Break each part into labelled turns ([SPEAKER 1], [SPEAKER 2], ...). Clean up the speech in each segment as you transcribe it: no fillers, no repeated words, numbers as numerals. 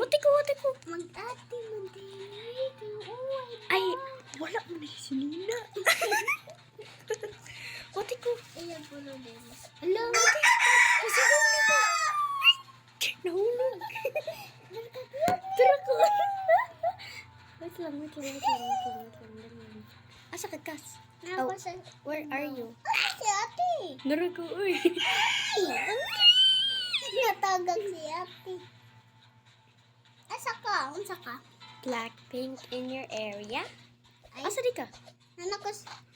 [SPEAKER 1] Wati ko.
[SPEAKER 2] Mag-ati man dito.
[SPEAKER 1] Ay, wala mo na si Nina. Wati ko.
[SPEAKER 2] Ayan po na din. Hello?
[SPEAKER 1] Kasi daw na ba? Nahulog. Tara ko. Wait lang. Asa ka, Kas?
[SPEAKER 2] Nako sa...
[SPEAKER 1] Where are you?
[SPEAKER 2] Si ate.
[SPEAKER 1] Narago, uy.
[SPEAKER 2] Natagag si ate. Asa ka? Unsa ka?
[SPEAKER 1] Blackpink in your area?
[SPEAKER 2] Ay.
[SPEAKER 1] Asa di ka?
[SPEAKER 2] Anak ko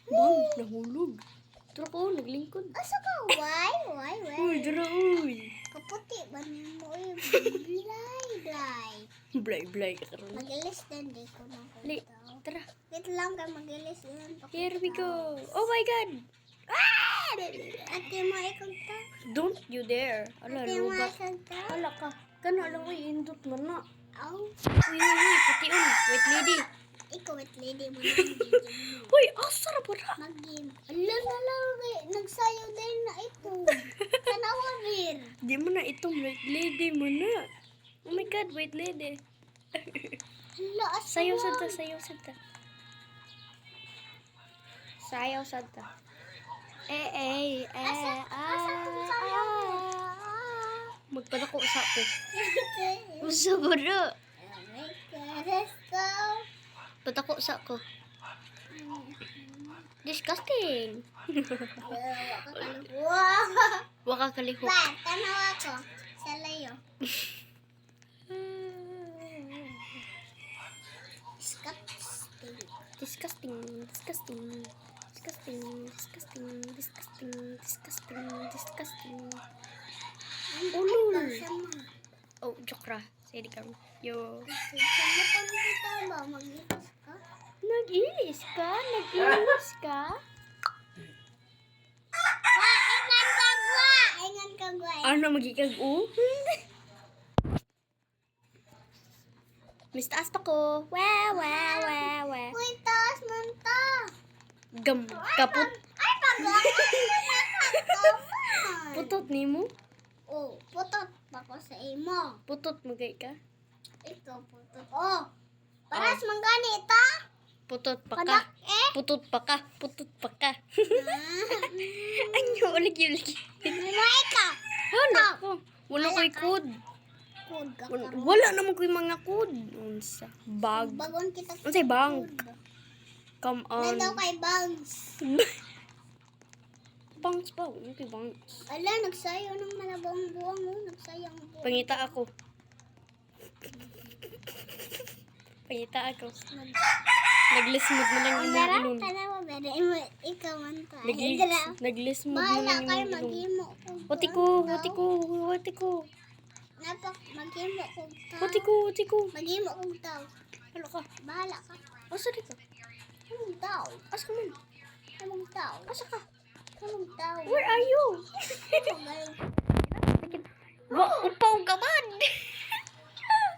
[SPEAKER 1] Bang, nahulog. Tara ko, naglingkod.
[SPEAKER 2] Asa ka? Why?
[SPEAKER 1] Uy, tara, uy.
[SPEAKER 2] Kaputi ba niya mo? Blay.
[SPEAKER 1] Blay ka karoon.
[SPEAKER 2] Mag-ilis din. Di ko na
[SPEAKER 1] Li,
[SPEAKER 2] kultaw.
[SPEAKER 1] tara.
[SPEAKER 2] Wait lang ka mag-ilis din.
[SPEAKER 1] Here we go. Oh my God. Ah!
[SPEAKER 2] Ate mo ikaw ta.
[SPEAKER 1] Don't you dare. Ala,
[SPEAKER 2] Ate mo
[SPEAKER 1] luba.
[SPEAKER 2] ikaw ta.
[SPEAKER 1] Ala ka. Kana lang, uy, indot mo na.
[SPEAKER 2] Aw.
[SPEAKER 1] Uy, pati on. Wait, lady.
[SPEAKER 2] Ikaw wait lady mo na.
[SPEAKER 1] Uy, asar pa na.
[SPEAKER 2] Mag-game. Ala na lang. Nagsayaw din na ito. Kanawa rin.
[SPEAKER 1] Di mo na itong wait lady mo na. Oh my God, wait lady.
[SPEAKER 2] Hala,
[SPEAKER 1] Sayaw sada. Sayaw sada. Magpadako sa ako. Usa ba na?
[SPEAKER 2] Let's go.
[SPEAKER 1] Patako sa ako. Disgusting.
[SPEAKER 2] Wow.
[SPEAKER 1] Waka kalihok.
[SPEAKER 2] Ba, tanawa ko. Sa layo. Disgusting.
[SPEAKER 1] Disgusting.
[SPEAKER 2] Ulul.
[SPEAKER 1] Oh, joke ra. Sige ka. Yo.
[SPEAKER 2] Sama pa kita ba? Mag-itis ka?
[SPEAKER 1] Nag-inis ka?
[SPEAKER 2] Ingan kagwa.
[SPEAKER 1] Ano magigag-u? Mistaas pa ko. Wow.
[SPEAKER 2] Uy, taas man ta.
[SPEAKER 1] Kaput.
[SPEAKER 2] Ay, pagwa.
[SPEAKER 1] Putot ni mo?
[SPEAKER 2] Oh, putot pa ko sa imo.
[SPEAKER 1] Putot magay ka?
[SPEAKER 2] Ikaw putot. Oh, paras manggani ta.
[SPEAKER 1] Putot pa ka.
[SPEAKER 2] Padak
[SPEAKER 1] Putot pa ka. Anyo, uligi.
[SPEAKER 2] May ka.
[SPEAKER 1] Wala ko. Wala ko'y code.
[SPEAKER 2] Kud ka karon.
[SPEAKER 1] Wala naman ko'y mga code. Unsa? Bag.
[SPEAKER 2] Bagon kita.
[SPEAKER 1] Unsay bank? Come on.
[SPEAKER 2] Nandaw kay Bangs.
[SPEAKER 1] Banks ba? Ano kay banks?
[SPEAKER 2] Ala, nagsayaw ng malabang buwang mo. Nagsayaw ang buwang.
[SPEAKER 1] Pangita ako. Naglismod mo lang yung mga
[SPEAKER 2] Tara,
[SPEAKER 1] ilong.
[SPEAKER 2] tanawa ba? Ikaw man ta.
[SPEAKER 1] Naglismod mo
[SPEAKER 2] Bahala
[SPEAKER 1] lang
[SPEAKER 2] kayo
[SPEAKER 1] yung ilong.
[SPEAKER 2] maghimo.
[SPEAKER 1] Wati ko.
[SPEAKER 2] Napak, maghimo kong tao.
[SPEAKER 1] Wati ko.
[SPEAKER 2] Maghimo kong tao.
[SPEAKER 1] Ano ka?
[SPEAKER 2] Bahala ka.
[SPEAKER 1] Asa dito?
[SPEAKER 2] Anong tao?
[SPEAKER 1] Asa ka man?
[SPEAKER 2] Anong tao?
[SPEAKER 1] Asa ka?
[SPEAKER 2] Anong tao?
[SPEAKER 1] Where are you? Upaw ka man!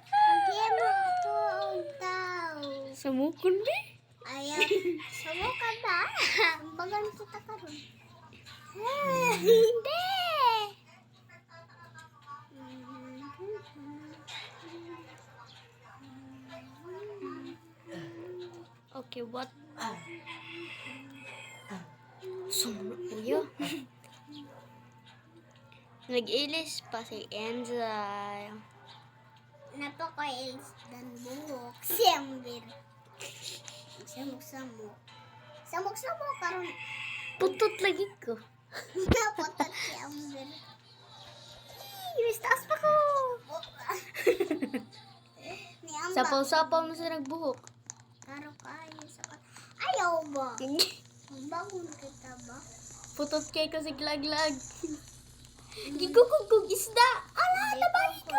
[SPEAKER 2] Maghimo kong tao.
[SPEAKER 1] Samukon di?
[SPEAKER 2] Ayan. Sawo ka ba? Bagan kita karon. Hindi.
[SPEAKER 1] Okay, what? Sumuro kuya. Nag-ilis pa si Enza.
[SPEAKER 2] Napaka-ils dan buhok. Siyambir. Samok-samok. Samok-samok karon.
[SPEAKER 1] Putot lagi ko.
[SPEAKER 2] Napotat siyambir.
[SPEAKER 1] Taas pa ko.
[SPEAKER 2] Ni Amba.
[SPEAKER 1] Sapaw-sapaw mo sa nagbuhok.
[SPEAKER 2] Karo kayo sa ayaw ba? Bangon kita ba?
[SPEAKER 1] Putot kay kasi glaglag. Gigugugug isda. Ala, nabalik ko.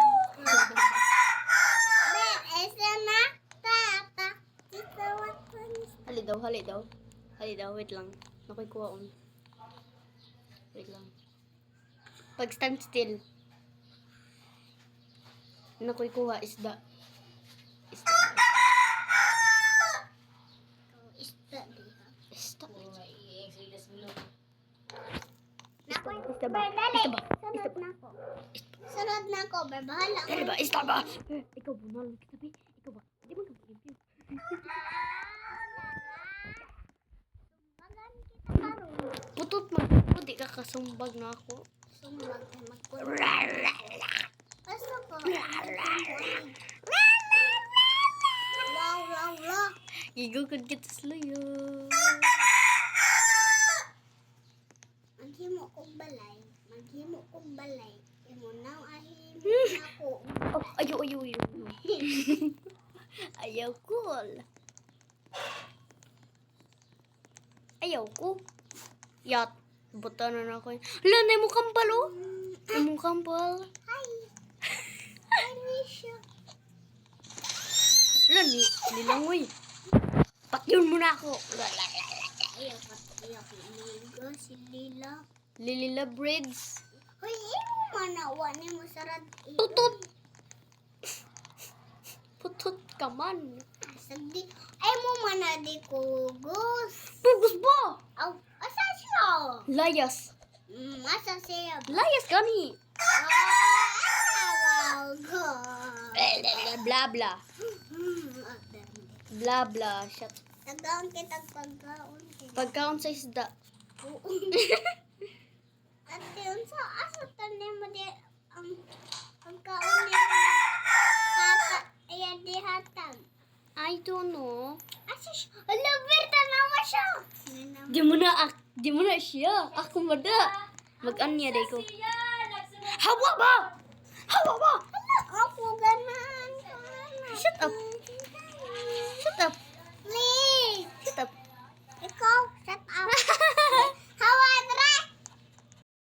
[SPEAKER 2] Be, esa na. Tata. Isawat ko ni.
[SPEAKER 1] Hali daw, wait lang. Nakoy kuha on. Wait lang. Pag stand still. Nakoy kuha isda.
[SPEAKER 2] Isda di ha.
[SPEAKER 1] Isda.
[SPEAKER 2] Nakoy
[SPEAKER 1] Istaba.
[SPEAKER 2] Dali.
[SPEAKER 1] Istaba.
[SPEAKER 2] Sunod na ako. Sunod na ako. Bahala
[SPEAKER 1] Dali ba? Istaba. Ikaw ba na? Kitabi. Ikaw ba? Di ba ka-review?
[SPEAKER 2] Sumbagan kita karon.
[SPEAKER 1] Putot man. Di ka kasumbag na ako.
[SPEAKER 2] Sumbag ay magkulo. Basta ko. Wow, wow, wow.
[SPEAKER 1] Gigugod kita sa layo.
[SPEAKER 2] Maghimo kong balay. Maghimo kong balay. Imo nang ahimo na ko.
[SPEAKER 1] Oh, ayaw. Ayaw cool. Ayaw ko. Yat. Buta na ako. Hala, na mo kampal oh. Na mo kampal.
[SPEAKER 2] Hi. I miss you.
[SPEAKER 1] Hala, nilangoy. Patyon mo na ako.
[SPEAKER 2] Ayaw ko iligo si Lila.
[SPEAKER 1] Lilila braids.
[SPEAKER 2] Hoy, imo manawa ni mo sarad.
[SPEAKER 1] Putot. Putot ka man.
[SPEAKER 2] Sagdi. Ay mo manadi ko gus.
[SPEAKER 1] Pugus ba?
[SPEAKER 2] Aw, asa siya?
[SPEAKER 1] Layas.
[SPEAKER 2] Asa siya?
[SPEAKER 1] Layas gani.
[SPEAKER 2] Wow, God.
[SPEAKER 1] Bla bla. Bla bla. Shut.
[SPEAKER 2] Tagaon kitag pagkaon.
[SPEAKER 1] Pagkaon sa isda.
[SPEAKER 2] Ate, unsa asa tanim mo di ang pagkaon ni hata ayan di hatag.
[SPEAKER 1] I don't know.
[SPEAKER 2] Asa siya? Hala, Berta naman siya.
[SPEAKER 1] Di mo na siya. Ako mada. Mag-anya day ko. Hawa ba? Hawa ba?
[SPEAKER 2] Hala, ako ganan.
[SPEAKER 1] Shut up. Shut up.